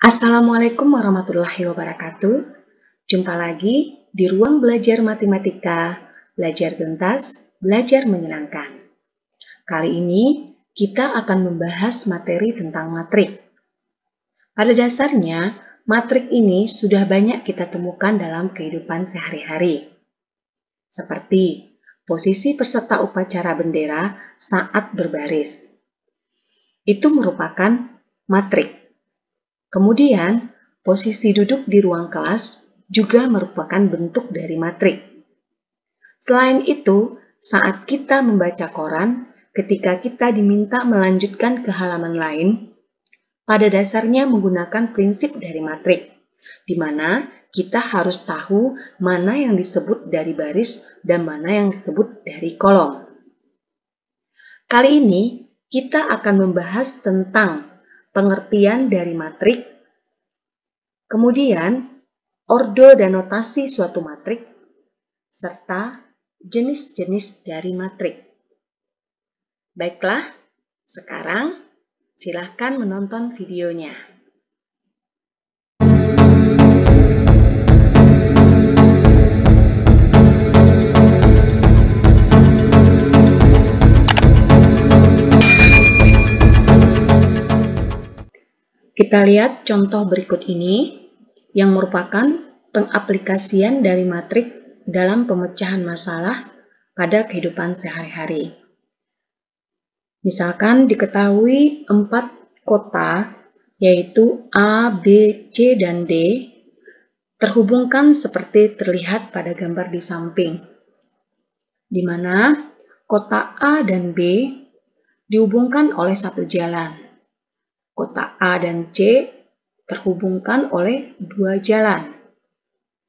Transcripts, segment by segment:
Assalamualaikum warahmatullahi wabarakatuh. Jumpa lagi di ruang belajar matematika, belajar tuntas, belajar menyenangkan. Kali ini kita akan membahas materi tentang matrik. Pada dasarnya, matrik ini sudah banyak kita temukan dalam kehidupan sehari-hari. Seperti posisi peserta upacara bendera saat berbaris. Itu merupakan matrik. Kemudian, posisi duduk di ruang kelas juga merupakan bentuk dari matrik. Selain itu, saat kita membaca koran, ketika kita diminta melanjutkan ke halaman lain, pada dasarnya menggunakan prinsip dari matrik, di mana kita harus tahu mana yang disebut dari baris dan mana yang disebut dari kolom. Kali ini, kita akan membahas tentang pengertian dari matrik, kemudian ordo dan notasi suatu matrik, serta jenis-jenis dari matrik. Baiklah, sekarang silahkan menonton videonya. Kita lihat contoh berikut ini yang merupakan pengaplikasian dari matrik dalam pemecahan masalah pada kehidupan sehari-hari. Misalkan diketahui 4 kota yaitu A, B, C, dan D terhubungkan seperti terlihat pada gambar di samping, di mana kota A dan B dihubungkan oleh satu jalan. Kota A dan C terhubungkan oleh 2 jalan.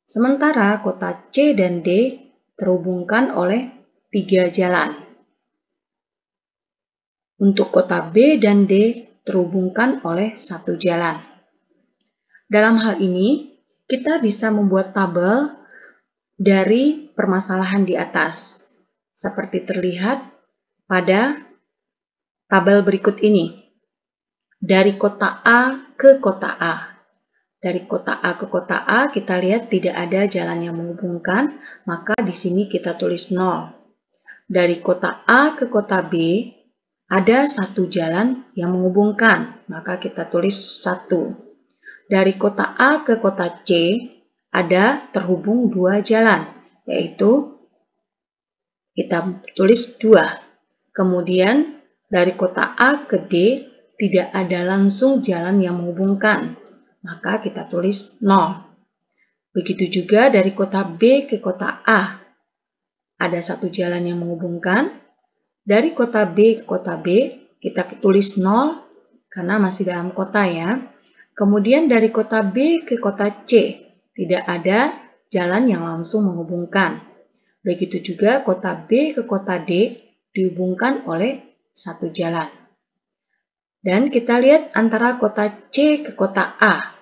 Sementara kota C dan D terhubungkan oleh 3 jalan. Untuk kota B dan D terhubungkan oleh 1 jalan. Dalam hal ini, kita bisa membuat tabel dari permasalahan di atas, seperti terlihat pada tabel berikut ini. Dari kota A ke kota A. Dari kota A ke kota A, kita lihat tidak ada jalan yang menghubungkan, maka di sini kita tulis 0. Dari kota A ke kota B, ada 1 jalan yang menghubungkan, maka kita tulis 1. Dari kota A ke kota C, ada terhubung 2 jalan, yaitu kita tulis 2. Kemudian, dari kota A ke D, tidak ada langsung jalan yang menghubungkan, maka kita tulis 0. Begitu juga dari kota B ke kota A, ada 1 jalan yang menghubungkan. Dari kota B ke kota B, kita tulis 0 karena masih dalam kota ya. Kemudian dari kota B ke kota C, tidak ada jalan yang langsung menghubungkan. Begitu juga kota B ke kota D dihubungkan oleh 1 jalan. Dan kita lihat antara kota C ke kota A,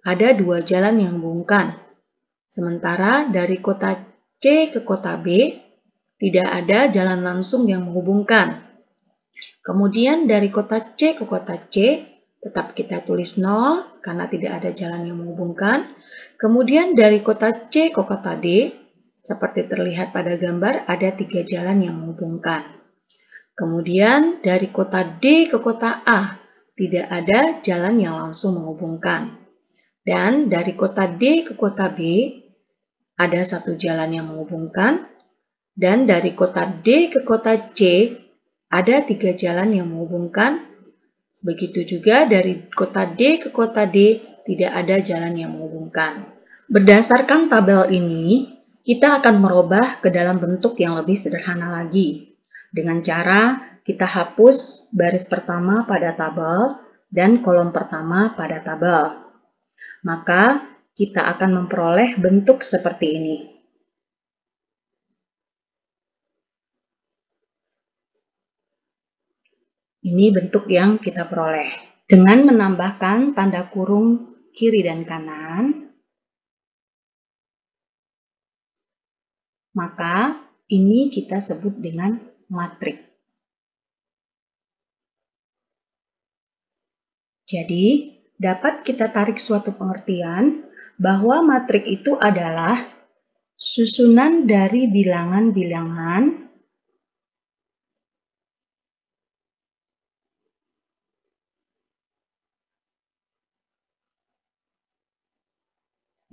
ada 2 jalan yang menghubungkan. Sementara dari kota C ke kota B, tidak ada jalan langsung yang menghubungkan. Kemudian dari kota C ke kota C, tetap kita tulis 0 karena tidak ada jalan yang menghubungkan. Kemudian dari kota C ke kota D, seperti terlihat pada gambar, ada 3 jalan yang menghubungkan. Kemudian dari kota D ke kota A, tidak ada jalan yang langsung menghubungkan. Dan dari kota D ke kota B, ada 1 jalan yang menghubungkan. Dan dari kota D ke kota C, ada 3 jalan yang menghubungkan. Begitu juga dari kota D ke kota D, tidak ada jalan yang menghubungkan. Berdasarkan tabel ini, kita akan merubah ke dalam bentuk yang lebih sederhana lagi. Dengan cara kita hapus baris pertama pada tabel dan kolom pertama pada tabel. Maka kita akan memperoleh bentuk seperti ini. Ini bentuk yang kita peroleh. Dengan menambahkan tanda kurung kiri dan kanan, maka ini kita sebut dengan matrik. Jadi, dapat kita tarik suatu pengertian bahwa matrik itu adalah susunan dari bilangan-bilangan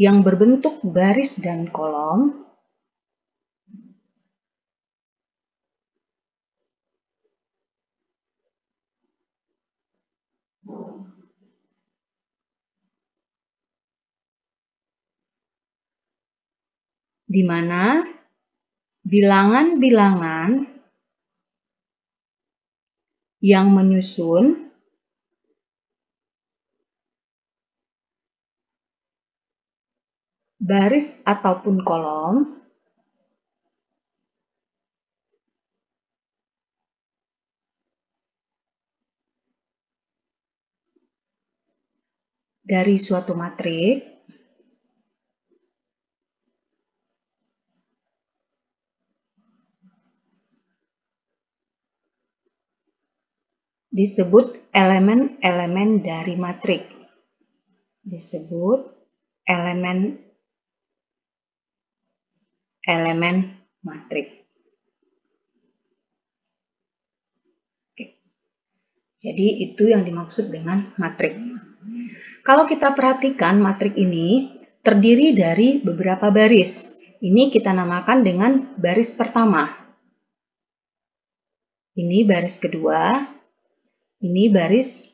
yang berbentuk baris dan kolom di mana bilangan-bilangan yang menyusun baris ataupun kolom dari suatu matrik disebut elemen-elemen dari matrik. Disebut elemen-elemen matrik. Oke. Jadi itu yang dimaksud dengan matrik. Kalau kita perhatikan matrik ini terdiri dari beberapa baris. Ini kita namakan dengan baris pertama. Ini baris kedua. Ini baris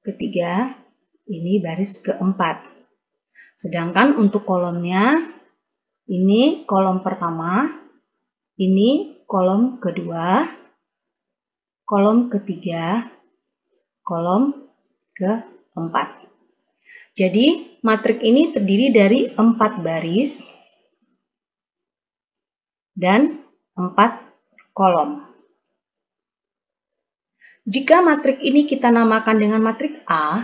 ketiga. Ini baris keempat. Sedangkan untuk kolomnya, ini kolom pertama, ini kolom kedua, kolom ketiga, kolom keempat. Jadi, matrik ini terdiri dari 4 baris dan 4 kolom. Jika matrik ini kita namakan dengan matrik A,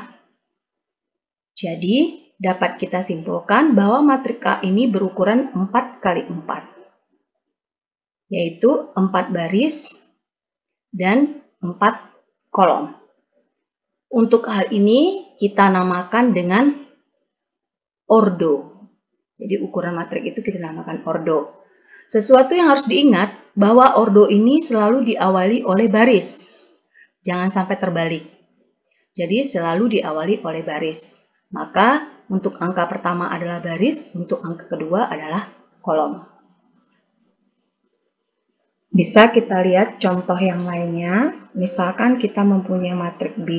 jadi dapat kita simpulkan bahwa matrik A ini berukuran 4 kali 4, yaitu 4 baris dan 4 kolom. Untuk hal ini kita namakan dengan ordo. Jadi ukuran matrik itu kita namakan ordo. Sesuatu yang harus diingat bahwa ordo ini selalu diawali oleh baris. Jangan sampai terbalik. Jadi selalu diawali oleh baris. Maka untuk angka pertama adalah baris, untuk angka kedua adalah kolom. Bisa kita lihat contoh yang lainnya. Misalkan kita mempunyai matrik B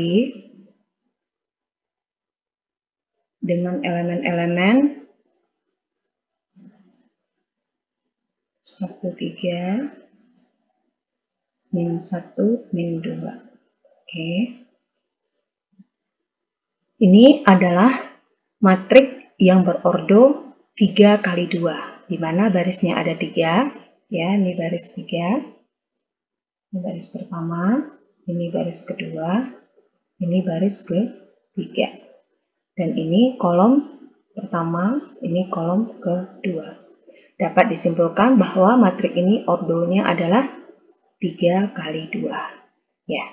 dengan elemen-elemen 1, 3, min 1, min 2. Oke. Ini adalah matrik yang berordo 3 kali 2, di mana barisnya ada 3. Ya, ini baris 3. Ini baris pertama, ini baris kedua, ini baris ketiga. Dan ini kolom pertama, ini kolom kedua. Dapat disimpulkan bahwa matrik ini ordonya adalah 3 kali 2. Ya,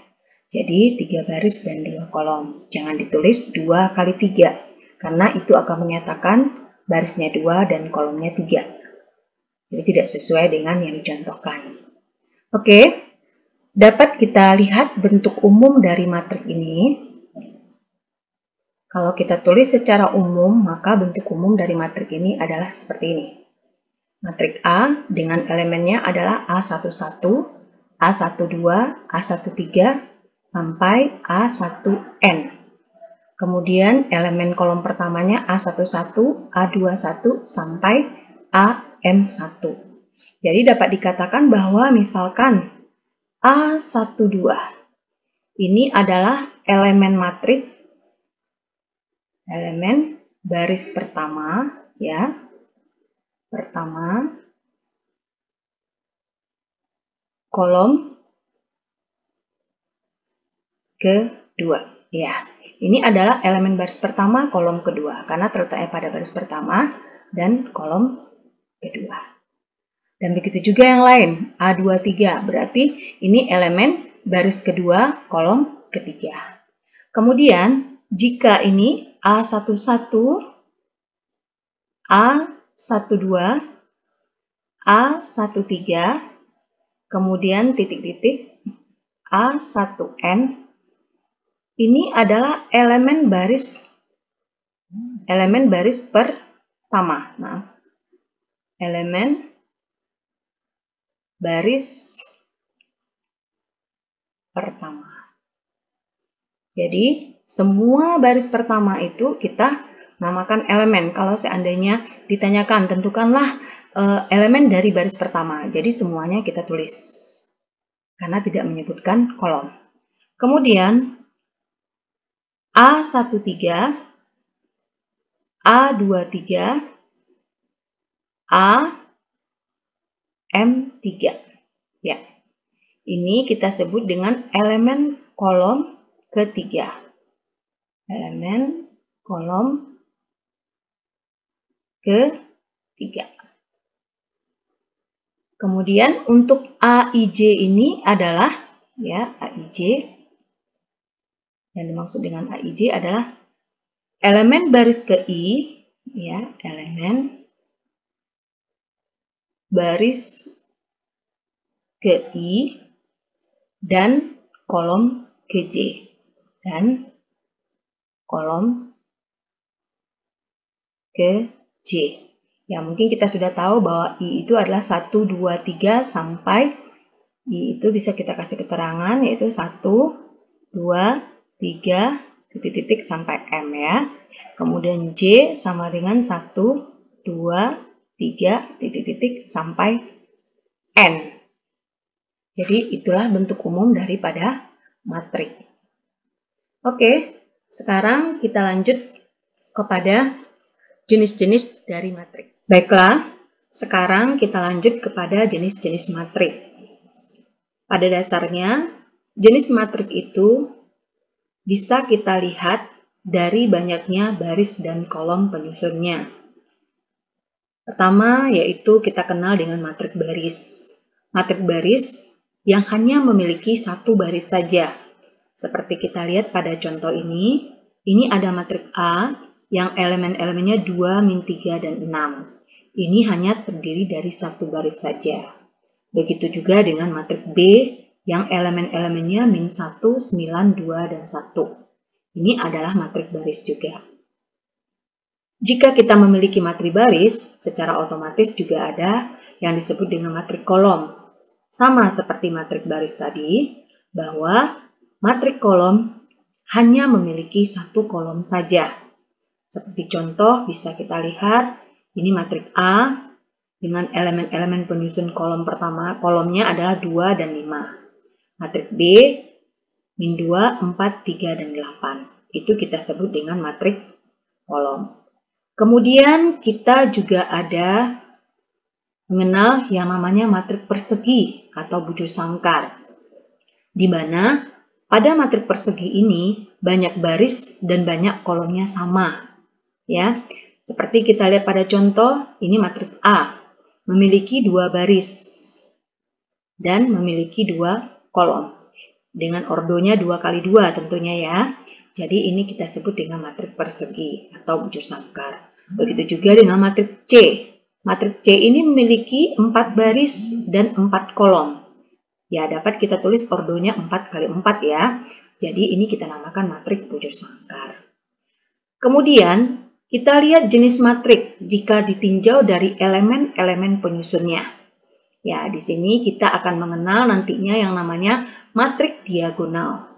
jadi 3 baris dan 2 kolom. Jangan ditulis 2 kali 3, karena itu akan menyatakan barisnya 2 dan kolomnya 3. Jadi tidak sesuai dengan yang dicontohkan. Oke, dapat kita lihat bentuk umum dari matrik ini. Kalau kita tulis secara umum, maka bentuk umum dari matrik ini adalah seperti ini. Matrik A dengan elemennya adalah A11, A12, A13, sampai A1N. Kemudian elemen kolom pertamanya A11, A21, sampai AM1. Jadi dapat dikatakan bahwa misalkan A12 ini adalah elemen matrik, elemen baris pertama, ya. Pertama, kolom kedua. Ya, ini adalah elemen baris pertama, kolom kedua, karena terletaknya pada baris pertama dan kolom kedua. Dan begitu juga yang lain, A23, berarti ini elemen baris kedua, kolom ketiga. Kemudian, jika ini A11, A12, A13, kemudian titik-titik A1N, ini adalah elemen baris pertama. Nah, elemen baris pertama. Jadi, semua baris pertama itu kita namakan elemen. Kalau seandainya ditanyakan, tentukanlah elemen dari baris pertama. Jadi, semuanya kita tulis. Karena tidak menyebutkan kolom. Kemudian, A13, A23, M3. Ya. Ini kita sebut dengan elemen kolom ketiga. Elemen kolom ketiga. Kemudian untuk AIJ ini adalah AIJ. Yang dimaksud dengan AIJ adalah elemen baris ke I, elemen baris ke I dan kolom ke J. Dan kolom ke J. Ya, mungkin kita sudah tahu bahwa I itu adalah 1, 2, 3 sampai I itu bisa kita kasih keterangan yaitu 1, 2, 3, titik-titik sampai M ya. Kemudian J sama dengan 1, 2, 3, titik-titik sampai N. Jadi itulah bentuk umum daripada matrik. Oke, sekarang kita lanjut kepada jenis-jenis dari matrik. Baiklah, sekarang kita lanjut kepada jenis-jenis matrik. Pada dasarnya, jenis matrik itu bisa kita lihat dari banyaknya baris dan kolom penyusunnya. Pertama, yaitu kita kenal dengan matrik baris. Matrik baris yang hanya memiliki satu baris saja. Seperti kita lihat pada contoh ini ada matrik A yang elemen-elemennya 2, min 3, dan 6. Ini hanya terdiri dari satu baris saja. Begitu juga dengan matrik B yang elemen-elemennya min 1, 9, 2, dan 1. Ini adalah matrik baris juga. Jika kita memiliki matrik baris, secara otomatis juga ada yang disebut dengan matrik kolom. Sama seperti matrik baris tadi, bahwa matrik kolom hanya memiliki satu kolom saja. Seperti contoh bisa kita lihat, ini matrik A dengan elemen-elemen penyusun kolom pertama, kolomnya adalah 2 dan 5. Matrik B, min 2, 4, 3, dan 8. Itu kita sebut dengan matrik kolom. Kemudian kita juga ada mengenal yang namanya matrik persegi atau bujur sangkar, di mana pada matrik persegi ini banyak baris dan banyak kolomnya sama. Ya, seperti kita lihat pada contoh, ini matrik A memiliki 2 baris dan memiliki 2 kolom dengan ordonya 2 kali 2 tentunya ya. Jadi ini kita sebut dengan matrik persegi atau bujur sangkar. Begitu juga dengan matrik C. Matrik C ini memiliki 4 baris dan 4 kolom. Ya, dapat kita tulis ordonya 4 kali 4 ya. Jadi ini kita namakan matrik bujur sangkar. Kemudian kita lihat jenis matrik jika ditinjau dari elemen-elemen penyusunnya. Ya, di sini kita akan mengenal nantinya yang namanya matrik diagonal.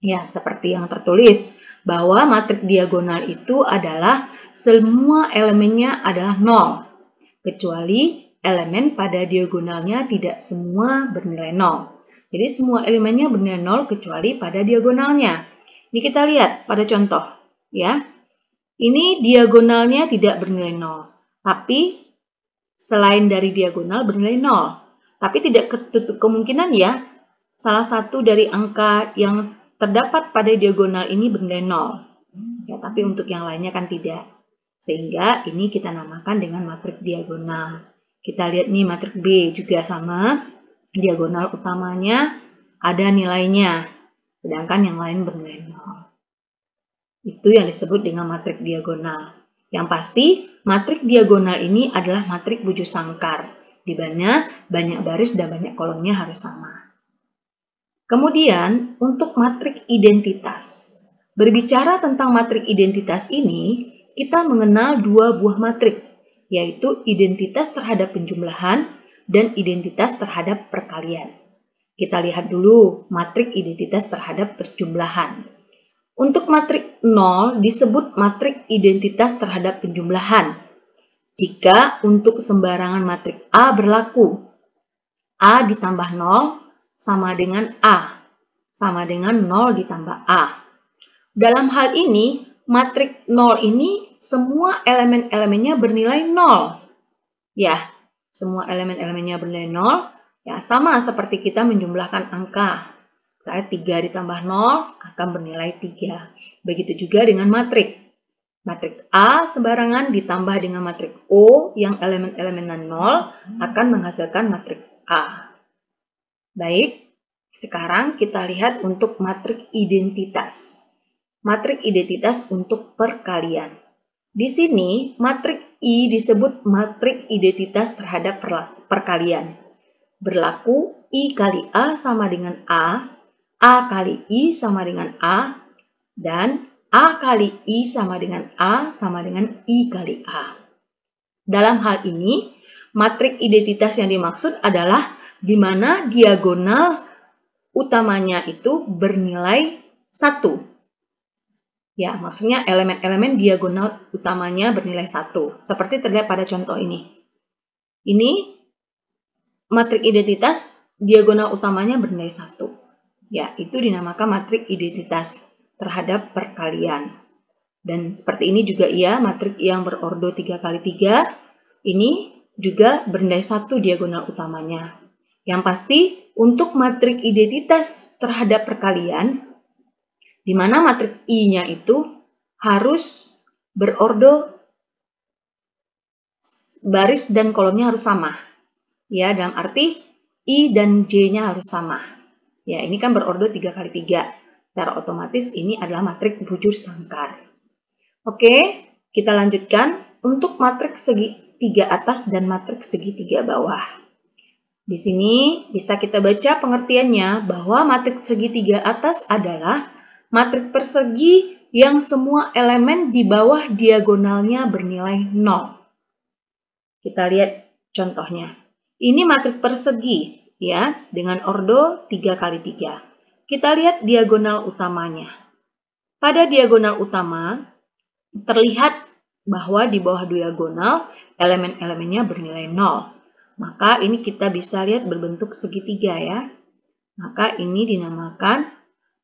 Ya, seperti yang tertulis bahwa matrik diagonal itu adalah semua elemennya adalah 0. Kecuali elemen pada diagonalnya tidak semua bernilai 0. Jadi semua elemennya bernilai 0 kecuali pada diagonalnya. Ini kita lihat pada contoh. Ya, ini diagonalnya tidak bernilai 0. Tapi selain dari diagonal bernilai 0. Tapi tidak tertutup kemungkinan ya, salah satu dari angka yang terdapat pada diagonal ini bernilai 0. Ya, tapi untuk yang lainnya kan tidak. Sehingga ini kita namakan dengan matrik diagonal. Kita lihat nih matrik B juga sama. Diagonal utamanya ada nilainya. Sedangkan yang lain bernilai 0. Itu yang disebut dengan matrik diagonal. Yang pasti, matrik diagonal ini adalah matrik bujur sangkar, di mana banyak baris dan banyak kolomnya harus sama. Kemudian, untuk matrik identitas. Berbicara tentang matrik identitas ini, kita mengenal dua buah matrik, yaitu identitas terhadap penjumlahan dan identitas terhadap perkalian. Kita lihat dulu matrik identitas terhadap penjumlahan. Untuk matrik 0 disebut matrik identitas terhadap penjumlahan. Jika untuk sembarangan matrik A berlaku, A ditambah 0 sama dengan A, sama dengan 0 ditambah A. Dalam hal ini, matrik 0 ini semua elemen-elemennya bernilai 0. Ya, semua elemen-elemennya bernilai 0, ya sama seperti kita menjumlahkan angka. Misalnya 3 ditambah 0 akan bernilai 3. Begitu juga dengan matrik. Matrik A sembarangan ditambah dengan matrik O yang elemen-elemennya 0 akan menghasilkan matrik A. Baik, sekarang kita lihat untuk matrik identitas. Matrik identitas untuk perkalian. Di sini, matrik I disebut matrik identitas terhadap perkalian. Berlaku I kali A sama dengan A kali I sama dengan A, dan A kali I sama dengan A sama dengan I kali A. Dalam hal ini, matrik identitas yang dimaksud adalah di mana diagonal utamanya itu bernilai 1. Ya, maksudnya elemen-elemen diagonal utamanya bernilai 1. Seperti terlihat pada contoh ini. Ini matrik identitas diagonal utamanya bernilai 1. Ya, itu dinamakan matrik identitas terhadap perkalian. Dan seperti ini juga matrik yang berordo 3 kali 3, ini juga bernilai 1 diagonal utamanya. Yang pasti, untuk matrik identitas terhadap perkalian, di mana matrik I-nya itu harus berordo baris dan kolomnya harus sama. Ya, dalam arti I dan J-nya harus sama. Ya, ini kan berordo 3 kali 3. Secara otomatis ini adalah matrik bujur sangkar. Oke, kita lanjutkan untuk matrik segitiga atas dan matrik segitiga bawah. Di sini bisa kita baca pengertiannya bahwa matrik segitiga atas adalah matrik persegi yang semua elemen di bawah diagonalnya bernilai 0. Kita lihat contohnya. Ini matrik persegi ya, dengan ordo 3 kali 3. Kita lihat diagonal utamanya. Pada diagonal utama terlihat bahwa di bawah diagonal elemen-elemennya bernilai 0. Maka ini kita bisa lihat berbentuk segitiga ya. Maka ini dinamakan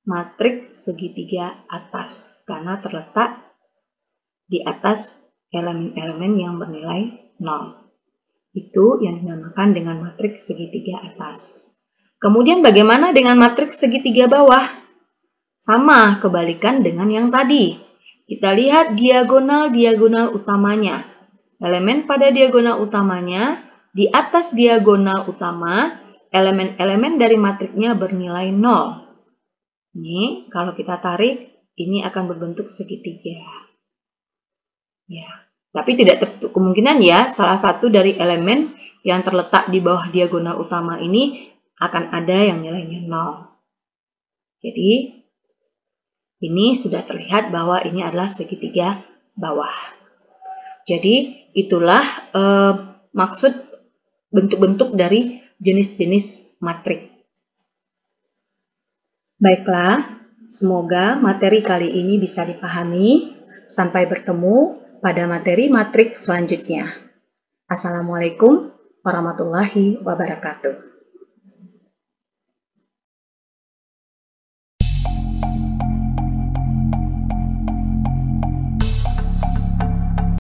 matrik segitiga atas karena terletak di atas elemen-elemen yang bernilai 0. Itu yang dinamakan dengan matrik segitiga atas. Kemudian bagaimana dengan matrik segitiga bawah? Sama, kebalikan dengan yang tadi. Kita lihat diagonal-diagonal utamanya. Elemen pada diagonal utamanya, di atas diagonal utama, elemen-elemen dari matriknya bernilai 0. Ini, kalau kita tarik, ini akan berbentuk segitiga. Ya, tapi tidak tertutup kemungkinan ya, salah satu dari elemen yang terletak di bawah diagonal utama ini akan ada yang nilainya 0. Jadi, ini sudah terlihat bahwa ini adalah segitiga bawah. Jadi, itulah maksud bentuk-bentuk dari jenis-jenis matrik. Baiklah, semoga materi kali ini bisa dipahami. Sampai bertemu pada materi matrik selanjutnya. Assalamualaikum warahmatullahi wabarakatuh.